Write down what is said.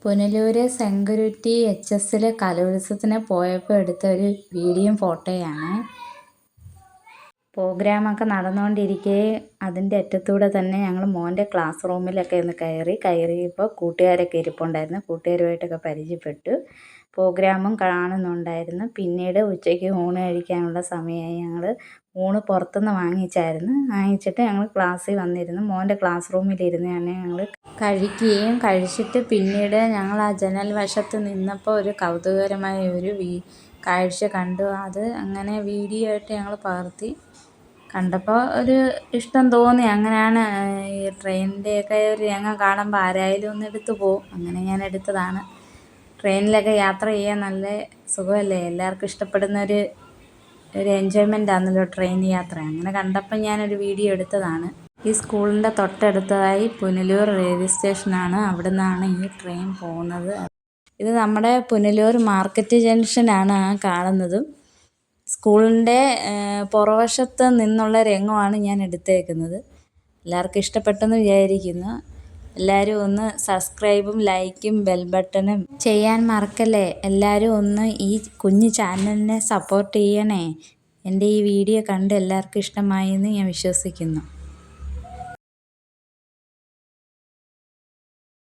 പുനലൂര് സെങ്കുരുട്ടി എച്ച്.എസിലെ കലോത്സവത്തിന് പോയപ്പോൾ എടുത്ത ഒരു വീഡിയോയും ഫോട്ടോയാണ്. പ്രോഗ്രാമൊക്കെ നടന്നുകൊണ്ടിരിക്കെ അതിൻ്റെ അറ്റത്തൂടെ തന്നെ ഞങ്ങൾ മോൻ്റെ ക്ലാസ് റൂമിലൊക്കെ ഒന്ന് കയറിയപ്പോൾ കൂട്ടുകാരൊക്കെ ഇരിപ്പുണ്ടായിരുന്നു. കൂട്ടുകാരുമായിട്ടൊക്കെ പരിചയപ്പെട്ടു. പ്രോഗ്രാമും കാണുന്നുണ്ടായിരുന്നു. പിന്നീട് ഉച്ചയ്ക്ക് ഊണ് കഴിക്കാനുള്ള സമയമായി. ഞങ്ങൾ ഊണ് പുറത്തുനിന്ന് വാങ്ങിച്ചിട്ട് ഞങ്ങൾ ക്ലാസ്സിൽ വന്നിരുന്നു. മോൻ്റെ ക്ലാസ് റൂമിലിരുന്ന് തന്നെ ഞങ്ങൾ കഴിക്കുകയും കഴിച്ചിട്ട് പിന്നീട് ഞങ്ങൾ ആ ജനൽ വശത്ത് നിന്നപ്പോൾ ഒരു കൗതുകകരമായ ഒരു കാഴ്ച കണ്ടു. അത് അങ്ങനെ വീഡിയോ ആയിട്ട് ഞങ്ങൾ പകർത്തി. കണ്ടപ്പോൾ ഒരു ഇഷ്ടം തോന്നി. അങ്ങനെയാണ് ഈ ട്രെയിനിൻ്റെയൊക്കെ ഒരു രംഗം കാണുമ്പോൾ ആരായാലും ഒന്ന് എടുത്തു പോകും. അങ്ങനെ ഞാൻ എടുത്തതാണ്. ട്രെയിനിലൊക്കെ യാത്ര ചെയ്യാൻ നല്ല സുഖമല്ലേ, എല്ലാവർക്കും ഇഷ്ടപ്പെടുന്ന ഒരു എൻജോയ്മെൻ്റ് ആണല്ലോ ട്രെയിൻ യാത്ര. അങ്ങനെ കണ്ടപ്പോൾ ഞാനൊരു വീഡിയോ എടുത്തതാണ്. ഈ സ്കൂളിൻ്റെ തൊട്ടടുത്തതായി പുനലൂർ റെയിൽവേ സ്റ്റേഷനാണ്. അവിടെ നിന്നാണ് ഈ ട്രെയിൻ പോകുന്നത്. ഇത് നമ്മുടെ പുനലൂർ മാർക്കറ്റ് ജംഗ്ഷനാണ് കാണുന്നതും. സ്കൂളിൻ്റെ പുറവശത്ത് നിന്നുള്ള രംഗമാണ് ഞാൻ എടുത്തേക്കുന്നത്. എല്ലാവർക്കും ഇഷ്ടപ്പെട്ടെന്ന് വിചാരിക്കുന്നു. എല്ലാവരും ഒന്ന് സബ്സ്ക്രൈബും ലൈക്കും ബെൽ ബട്ടണും ചെയ്യാൻ മറക്കല്ലേ. എല്ലാവരും ഒന്ന് ഈ കുഞ്ഞു ചാനലിനെ സപ്പോർട്ട് ചെയ്യണേ. എൻ്റെ ഈ വീഡിയോ കണ്ട് എല്ലാവർക്കും ഇഷ്ടമായി എന്ന് ഞാൻ വിശ്വസിക്കുന്നു.